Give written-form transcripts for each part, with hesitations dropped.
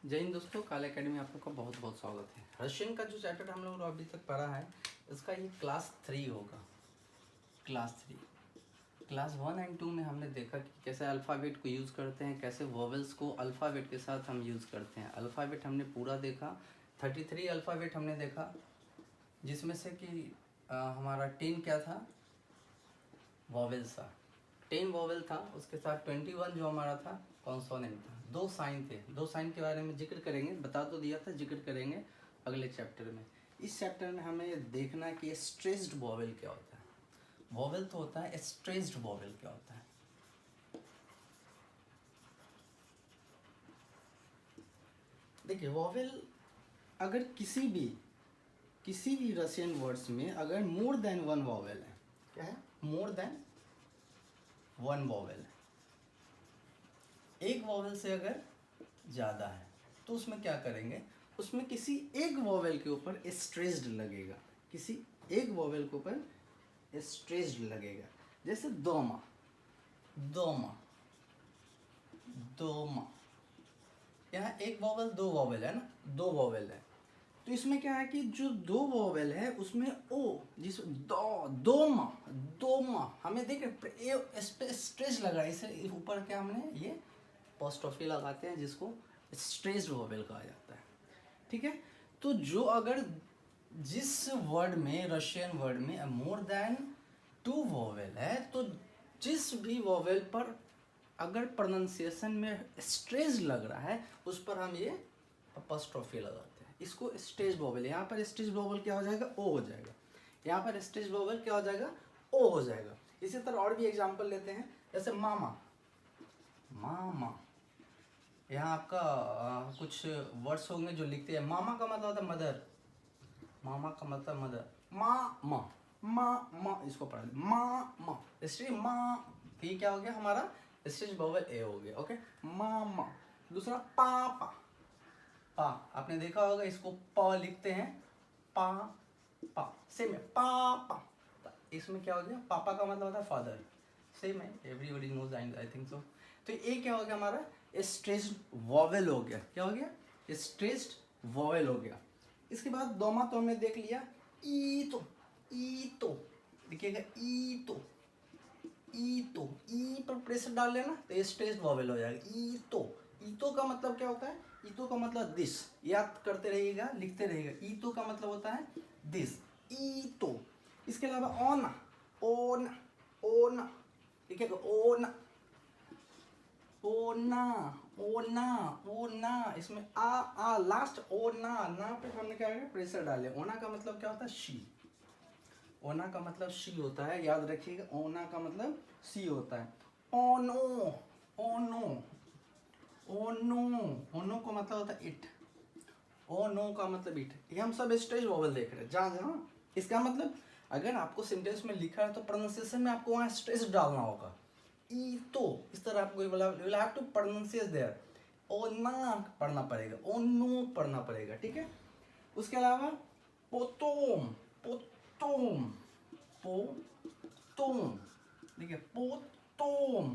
जय हिंद दोस्तों, काल एकेडमी आप लोग का बहुत बहुत स्वागत है। रशियन का जो चैप्टर हम लोग अभी तक पढ़ा है, इसका ये क्लास 3 होगा। क्लास 1 एंड 2 में हमने देखा कि कैसे अल्फ़ाबेट को यूज़ करते हैं, कैसे वोवेल्स को अल्फ़ाबेट के साथ हम यूज़ करते हैं। अल्फ़ाबेट हमने पूरा देखा, 33 अल्फ़ाबेट हमने देखा, जिसमें से कि हमारा 10 क्या था, वोवेल्स था। 10 वोवेल था, उसके साथ 21 जो हमारा था कॉन्सोनेंट था। 2 साइन थे, 2 साइन के बारे में जिक्र करेंगे, बता तो दिया था, जिक्र करेंगे अगले चैप्टर में। इस चैप्टर में हमें देखना है कि स्ट्रेस्ड वोवेल क्या होता है। वोवेल तो होता है, स्ट्रेस्ड वोवेल क्या होता है। देखिए, वोवेल अगर किसी भी रशियन वर्ड्स में अगर मोर देन वन वोवेल है, क्या है, मोर देन वन वोवेल है, एक वोवेल से अगर ज़्यादा है तो उसमें क्या करेंगे, उसमें किसी एक वोवेल के ऊपर स्ट्रेस्ड लगेगा, किसी एक वोवेल के ऊपर स्ट्रेस्ड लगेगा। जैसे दोमा, दोमा, दोमा, यहाँ एक वोवेल, दो वोवेल है ना, दो वोवेल है, तो इसमें क्या है कि जो दो वोवेल है उसमें ओ, जिस दो, दोमा, दोमा, हमें देख स्ट्रेस लगा है, इसे ऊपर क्या हमने ये अपोस्ट्रोफी लगाते हैं, जिसको स्ट्रेस्ड वोवेल कहा जाता है। ठीक है, तो जो अगर जिस वर्ड में, रशियन वर्ड में मोर देन 2 वोवेल है, तो जिस भी वोवेल पर अगर प्रोनाउंसिएशन में स्ट्रेस लग रहा है, उस पर हम ये अपोस्ट्रोफी लगाते हैं, इसको स्ट्रेस वोवेल। यहाँ पर स्ट्रेस वोवेल क्या हो जाएगा, ओ हो जाएगा। यहाँ पर स्ट्रेस वोवेल क्या हो जाएगा, ओ हो जाएगा। इसी तरह और भी एग्जांपल लेते हैं, जैसे मामा, मामा, यहाँ आपका कुछ वर्ड्स होंगे जो लिखते हैं। मामा का मतलब होता है मदर, मामा का मतलब मदर, माँ माँ, माँ माँ, इसको पढ़ा दे, माँ माँ, स्ट्रेस माँ, ये क्या हो गया हमारा, स्ट्रेस वोवेल ए हो गया। ओके, माँ माँ। दूसरा पापा, पा, आपने देखा होगा, इसको प लिखते हैं, पा पा, सेम है, पापा, इसमें क्या हो गया, पापा का मतलब होता है फादर, सेम है, everybody knows, I think so. तो ये क्या हो गया हमारा, स्ट्रेस्ड वोवेल हो गया। क्या हो गया, स्ट्रेस्ड वोवेल हो गया। इसके बाद दोमा तो हमने देख लिया। ई तो, ई तो देखिएगा, ई तो, ई तो, ई पर प्रेशर डाल लेना तो ये स्ट्रेस्ड वोवेल हो जाएगा। ई तो, ईतो का मतलब क्या होता है, ईतो का मतलब दिस, याद करते रहिएगा, लिखते रहिएगा। ईतो का मतलब होता है दिस, ईतो। इसके अलावा ओना, ओना, ओना, ठीक है, ओना, ओना, ओना, ओना, इसमें आ लास्ट, ओना, ना पे हमने क्या किया, प्रेशर डाले। ओना का मतलब क्या होता है, शी, ओना का मतलब शी होता है, याद रखिएगा, ओना का मतलब सी होता है। ओनो, ओनो, ओनो, ओनो का मतलब होता है इट, ओनो का मतलब इट। ये हम सब स्ट्रेस वोवेल देख रहे हैं, जहाँ जहाँ इसका मतलब अगर आपको सेंटेंस में लिखा है तो प्रोनाउंसिएशन में आपको वहाँ स्ट्रेस डालना होगा। ई तो, इस तरह आपको will have to pronounciate there, ओना पढ़ना पड़ेगा, ओनो पढ़ना पड़ेगा, ठीक है। उसके अलावा पोतोम, पोतोम, पोतोम, देखिए पोतोम,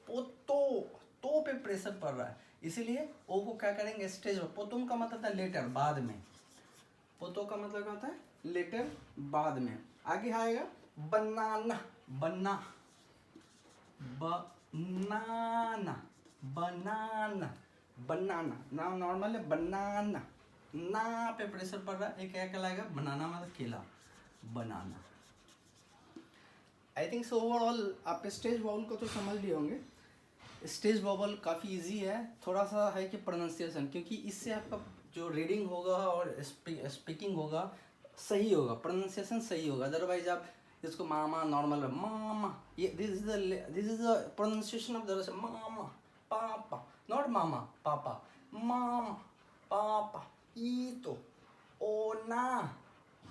पोतो, तो पे प्रेशर पड़ रहा है, इसीलिए ओ को क्या करेंगे, स्टेज में। पोतोम का मतलब था लेटर, बाद में, पोतो का मतलब क्या होता है, लेटर बाद में। आगे आएगा बनाना, बना, बनाना, बनाना, बनाना, नाम नॉर्मल है, बनाना, ना पे प्रेशर पड़ रहा है, ये क्या कहलाएगा, बनाना मतलब केला, बनाना। आई थिंक सो ओवरऑल आप स्टेज वॉवल को तो समझ लिए होंगे। स्टेज वॉवल काफ़ी इजी है, थोड़ा सा है कि प्रोनाउंसिएशन, क्योंकि इससे आपका जो रीडिंग होगा और स्पीकिंग होगा सही होगा, प्रोनाउंसिएशन सही होगा। अदरवाइज आप इसको मामा नॉर्मल मामा, ये this is the pronunciation of the मामा, पापा, नॉट मामा, पापा, मामा, पापा, ईतो, ओना,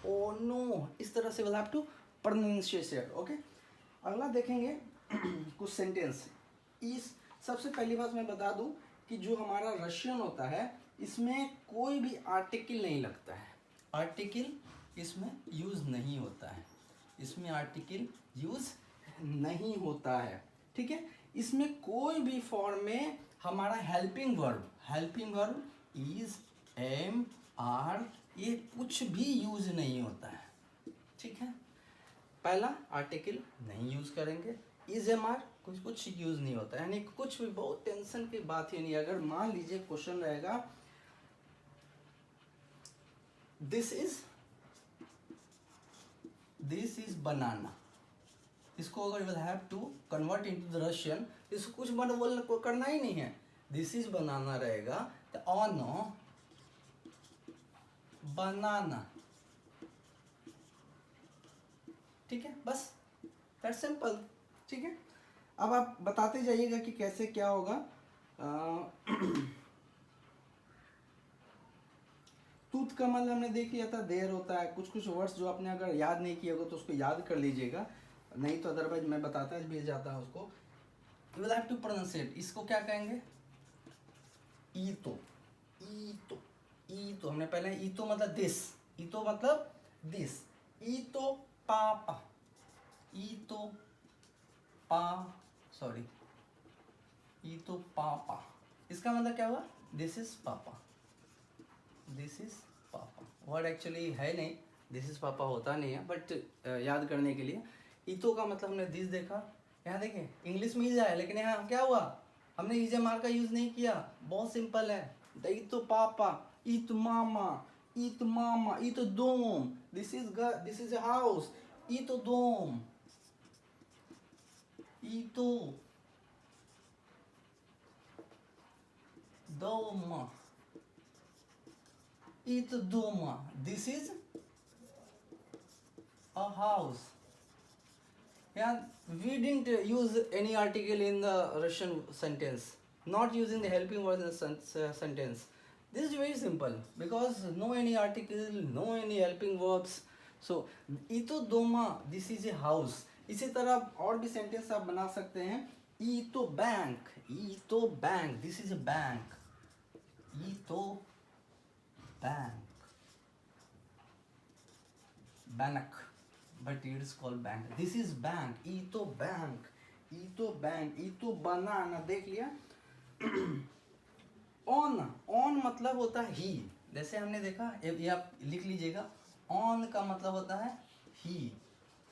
ओनो, इस तरह से will have to pronounciate. Okay, अगला देखेंगे कुछ सेंटेंस। इस सबसे पहली बात मैं बता दूं कि जो हमारा रशियन होता है, इसमें कोई भी आर्टिकल नहीं लगता है, आर्टिकल इसमें यूज नहीं होता है, इसमें आर्टिकल यूज नहीं होता है, ठीक है। इसमें कोई भी फॉर्म में हमारा helping verb is, am, are, ये कुछ भी यूज नहीं होता है, ठीक है। पहला आर्टिकल नहीं यूज करेंगे, इज, एम, आर कुछ यूज नहीं होता है, यानी कुछ भी, बहुत टेंशन की बात ही नहीं। अगर मान लीजिए क्वेश्चन रहेगा दिस इज बनाना, इसको अगर will have to convert into the Russian, इसको कुछ बोलना करना ही नहीं है, दिस इज बनाना रहेगा, तो ऑन बनाना, ठीक है, बस दैट्स सिंपल, ठीक है। अब आप बताते जाइएगा कि कैसे क्या होगा। टूथ का मतलब हमने देख लिया था, देर होता है, कुछ वर्ड्स जो आपने अगर याद नहीं किए होगा तो उसको याद कर लीजिएगा, नहीं तो अदरवाइज मैं बताता भेज जाता है उसको। You will have to pronounciate, इसको क्या कहेंगे, ईतो, ईतो, ईतो, हमने पहले ईतो मतलब दिस, ईतो मतलब दिस, ईतो पापा, ईतो पा, सॉरी, ईतो पापा, इसका मतलब क्या हुआ, दिस इज पापा, दिस इज पापा, वर्ड एक्चुअली है नहीं, दिस इज पापा होता नहीं है, बट याद करने के लिए ईतो का मतलब हमने दिस देखा। यहाँ देखें इंग्लिश में ईज है, लेकिन यहाँ क्या हुआ, हमने ईज मार का यूज नहीं किया, बहुत सिंपल है, द ईतो पापा, ईत मामा, ईत मामा, ईतो दोम, दिस इज ए हाउस, ईतो दोम, ईतो दोमा, ईतो दोमा, दिस इज a house. Yeah, we didn't use any article in the Russian sentence, not using the helping word in the sentence. This is very simple because no any article, no any helping verbs. So ito doma, this is a house. इसी तरह और भी sentence आप बना सकते हैं, ito bank, ito bank, this is a bank, ito bank, bank, but it is called bank, this is bank, ito bank, ito bank, ito banana, देख लिया। ऑन मतलब होता है ही, जैसे हमने देखा, ये आप लिख लीजिएगा, ऑन का मतलब होता है ही,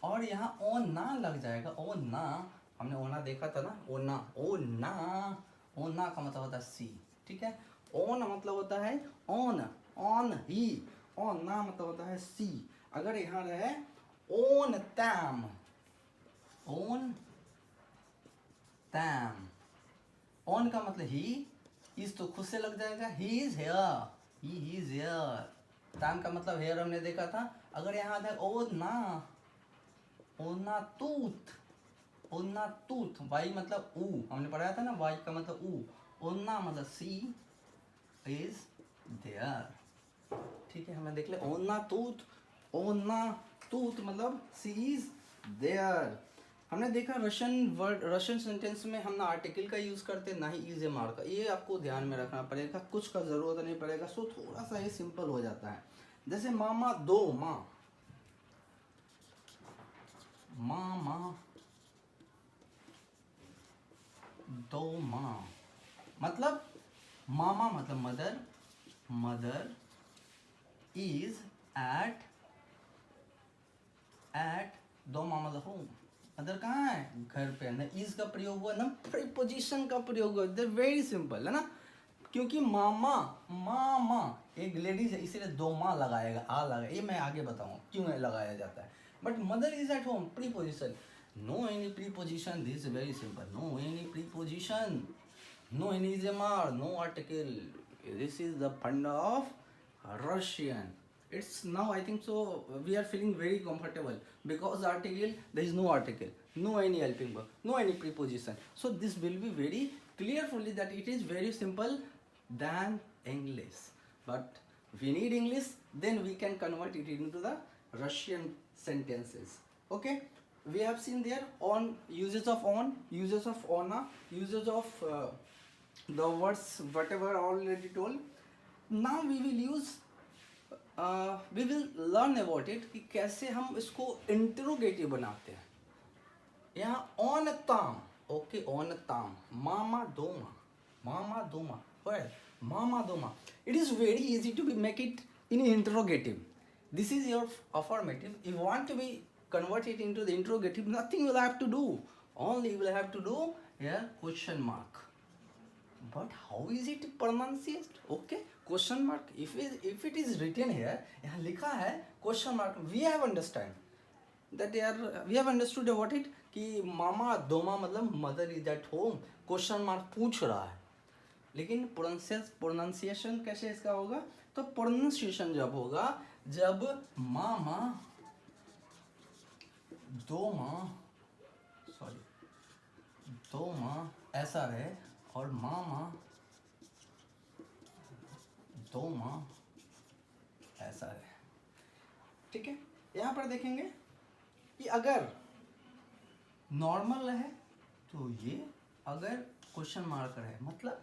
और यहाँ ऑन ना लग जाएगा, ओ ना, हमने ओना देखा था ना, ओना, ओना, ओना का मतलब होता है सी, ठीक है। ऑन मतलब होता है ऑन, ऑन ही, ऑन ना मतलब होता है सी। अगर यहाँ रहे ओन तैम, ओन तैम, ऑन का मतलब ही, इस तो खुद से लग जाएगा, he is here, he is here, तैम का मतलब हेयर हमने देखा था। अगर यहाँ था ओ ना, ओना तूथ, ओना तूथ, वाई मतलब ऊ, हमने पढ़ाया था ना, वाई का मतलब ऊ, ओना मतलब सी इज देयर, ठीक है, हमें देख ले, ओना तूथ मतलब सी इज देयर। हमने देखा रशियन सेंटेंस में हम ना आर्टिकल का यूज करते, ना ही इज एम आर का, ये आपको ध्यान में रखना पड़ेगा, कुछ का जरूरत नहीं पड़ेगा, सो थोड़ा सा ये सिंपल हो जाता है। जैसे मामा दो माँ, मामा दो माँ, मतलब मामा मतलब मदर, मदर इज एट दो माँ मतलब होम, मदर कहाँ है, घर पे, ना इज का प्रयोग हुआ, ना प्रीपोजिशन का प्रयोग हुआ, वेरी सिंपल है ना, क्योंकि मामा, मामा एक लेडीज है, इसीलिए दो माँ लगाएगा, आ लगाएगा, ये मैं आगे बताऊँ क्यों लगाया जाता है, but mother is at home, preposition, no any preposition, this is very simple, no any preposition, no any ZMR, no article, this is the funda of Russian. It's now I think so we are feeling very comfortable because article, there is no article, no any helping verb, no any preposition, so this will be very clearly that it is very simple than English, but we need English, then we can convert it into the Russian sentences. Okay, we have seen there on, uses of on, uses of ona, uses of the words whatever already told. Now we will use we will learn about it कि कैसे हम इसको interrogative बनाते हैं। यहाँ on ताम, okay, on ताम, मामा दो माँ, Mama doma. Where? Mama doma. It is very easy to be make it in interrogative. This is your affirmative. If you want to be convert it into the interrogative, nothing you will have to do. Only you will have to do here question mark. But how is it pronunciated? Okay, question mark. If it is written here, यहाँ लिखा है question mark. We have understand that we have understood what it कि मामा दोमा मतलब mother is at home. Question mark पूछ रहा है, लेकिन pronunciation कैसे इसका होगा? तो प्रोनाउंसिएशन जब होगा जब मामा दोमा ऐसा रहे और मामा दोमा ऐसा रहे. ठीक है, यहाँ पर देखेंगे कि अगर नॉर्मल है तो ये, अगर क्वेश्चन मार्क है मतलब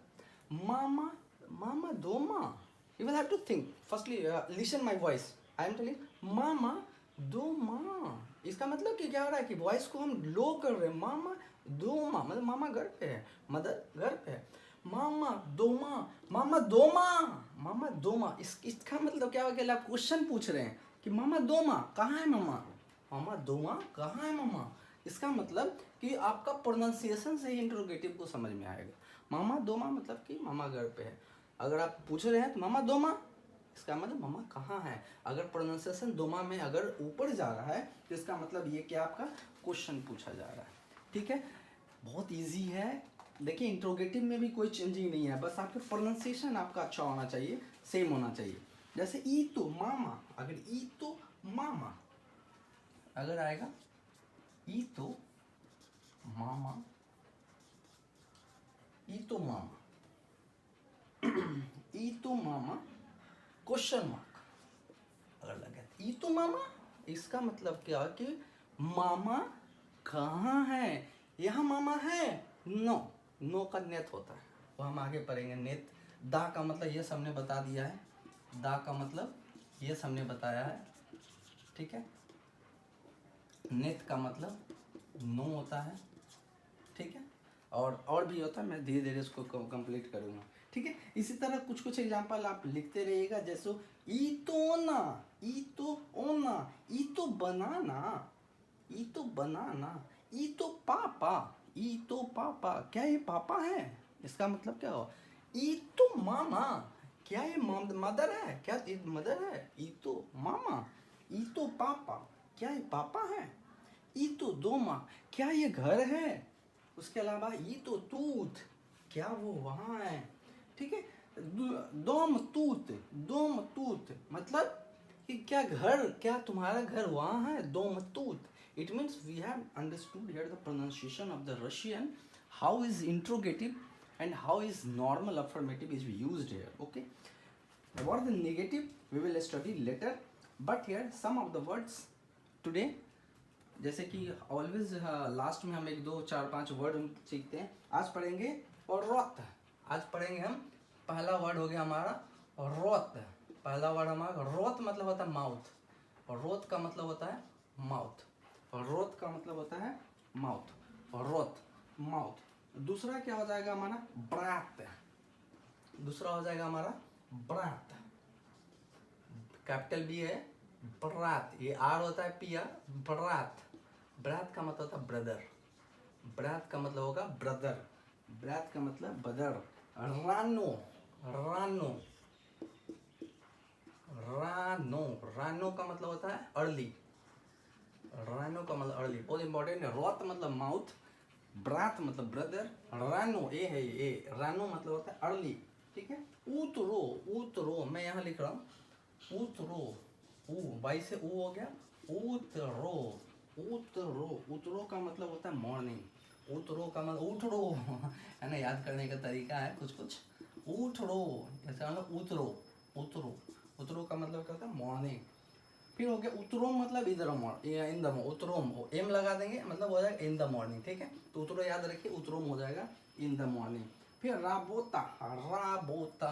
मामा दोमा. You will have to think. Firstly, listen my voice. I am telling मामा दोमा. इसका मतलब कि क्या हो रहा है कि वॉइस को हम लो कर रहे हैं. मामा दोमा मतलब मामा घर पे है, मदर घर पे है. मामा दोमा इसका मतलब क्या हो गया? आप क्वेश्चन पूछ रहे हैं कि मामा दोमा कहाँ है मामा दोमा कहाँ है मामा. इसका मतलब कि आपका प्रोनाउंसिएशन से ही इंट्रोगेटिव को समझ में आएगा. मामा दोमा मतलब कि मामा घर पे है. अगर आप पूछ रहे हैं तो मामा दोमा, इसका मतलब मामा कहाँ है. अगर प्रोनाउंसिएशन दोमा में अगर ऊपर जा रहा है तो इसका मतलब ये कि आपका क्वेश्चन पूछा जा रहा है. ठीक है, बहुत इजी है. देखिए इंट्रोगेटिव में भी कोई चेंजिंग नहीं है, बस आपके प्रोनाउंसिएशन आपका अच्छा होना चाहिए, सेम होना चाहिए. जैसे ई तो मामा, अगर ई तो मामा अगर आएगा ई तो मामा क्वेश्चन मार्क अगर लगे ई तो मामा, इसका मतलब क्या कि मामा कहाँ है. यहाँ मामा है, नो का नेत होता है, वो हम आगे पढ़ेंगे. नेत दा का मतलब ये सबने बता दिया है. दा का मतलब ये सबने बताया है. ठीक है, नेत का मतलब नो होता है. ठीक है, और भी होता है. मैं धीरे धीरे इसको कंप्लीट करूँगा. ठीक है, इसी तरह कुछ एग्जांपल आप लिखते रहिएगा. जैसे ई तो ओना, ई तो ओना, ई तो बनाना, ई तो बनाना, ई तो पापा, ई तो पापा. क्या ये पापा है? इसका मतलब क्या हो? ई तो मामा, क्या ये मदर है? क्या ये मदर है? ई तो मामा. ई तो पापा, क्या ये पापा है? ई तो दोमा, क्या ये घर है? उसके अलावा ई तो तूत, क्या वो वहाँ है? ठीक है, दोम तूत मतलब कि क्या तुम्हारा घर वहाँ है? दोम तूत. It means we have understood here the pronunciation of the Russian, how is interrogative and how is normal affirmative is used here. Okay, what the negative we will study later, but here some of the words today, जैसे कि always last में हम 1 2 4 5 word सीखते हैं. आज पढ़ेंगे और रोत. आज पढ़ेंगे हम, पहला वर्ड हो गया हमारा रोत. पहला वर्ड हमारा रोत मतलब होता है माउथ, और रोत का मतलब होता है माउथ, और रोत का मतलब होता है माउथ, और रोत माउथ. दूसरा क्या हो जाएगा हमारा? ब्रात. दूसरा हो जाएगा हमारा ब्रात, कैपिटल बी है ब्रात. ये आर होता है पी आर. ब्रात, ब्रात का मतलब होता है ब्रदर. ब्रात का मतलब होगा ब्रदर. ब्रात का मतलब ब्रदर. रानो, रानो, रानो, रानो का मतलब होता है अर्ली. रानो का मतलब अर्ली, बहुत इंपॉर्टेंट है. रोत मतलब माउथ, ब्रात मतलब ब्रदर, रानो ए है ये, रानो मतलब होता है अर्ली. ठीक है, उतरो, उतरो मैं यहाँ लिख रहा हूँ उतरो. बाई से ऊ हो गया उतरो. उतरो का मतलब होता है मॉर्निंग. उतरो का मतलब उठरो है ना, याद करने का तरीका है कुछ. उठरो ऐसा मतलब उतरो का मतलब क्या होता है? मॉर्निंग. फिर हो गया उतरो मतलब इधर इन द उतरोम, एम लगा देंगे मतलब हो जाएगा इन द मॉर्निंग. ठीक है, तो उतरो याद रखिए, उतरोम हो जाएगा इन द मॉर्निंग. फिर राबोता, राबोता,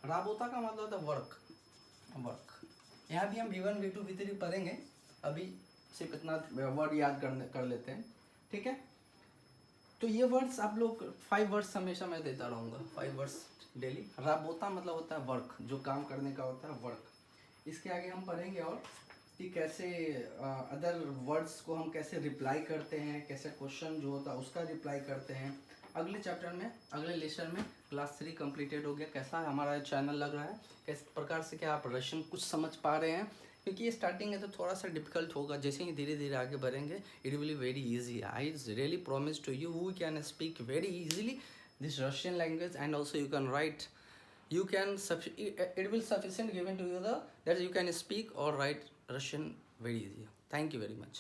राबोता का मतलब होता है वर्क. यहाँ भी हम V1 V2 V3 पढ़ेंगे. अभी सिर्फ इतना वर्ड याद कर लेते हैं, ठीक है। तो ये वर्ड्स आप लोग 5 वर्ड्स हमेशा मैं देता रहूँगा, 5 वर्ड्स डेली। राबोता मतलब होता है वर्क, जो काम करने का होता है वर्क। इसके आगे हम पढ़ेंगे और कि कैसे अदर वर्ड्स को हम कैसे रिप्लाई करते हैं, कैसे क्वेश्चन जो होता है उसका रिप्लाई करते हैं। अगले चैप्टर में, अगले लेसन में क्लास 3 कंप्लीटेड हो गया। कैसा हमारा चैनल लग रहा है, किस प्रकार से क्या आप रशियन कुछ समझ पा रहे हैं? क्योंकि ये स्टार्टिंग है तो थोड़ा सा डिफिकल्ट होगा, जैसे ही धीरे धीरे आगे बढ़ेंगे it will be very easy. I really promise to you we can speak very easily this Russian language, and also you can write, you can it will sufficient given to you the that you can speak or write Russian very easy. Thank you very much.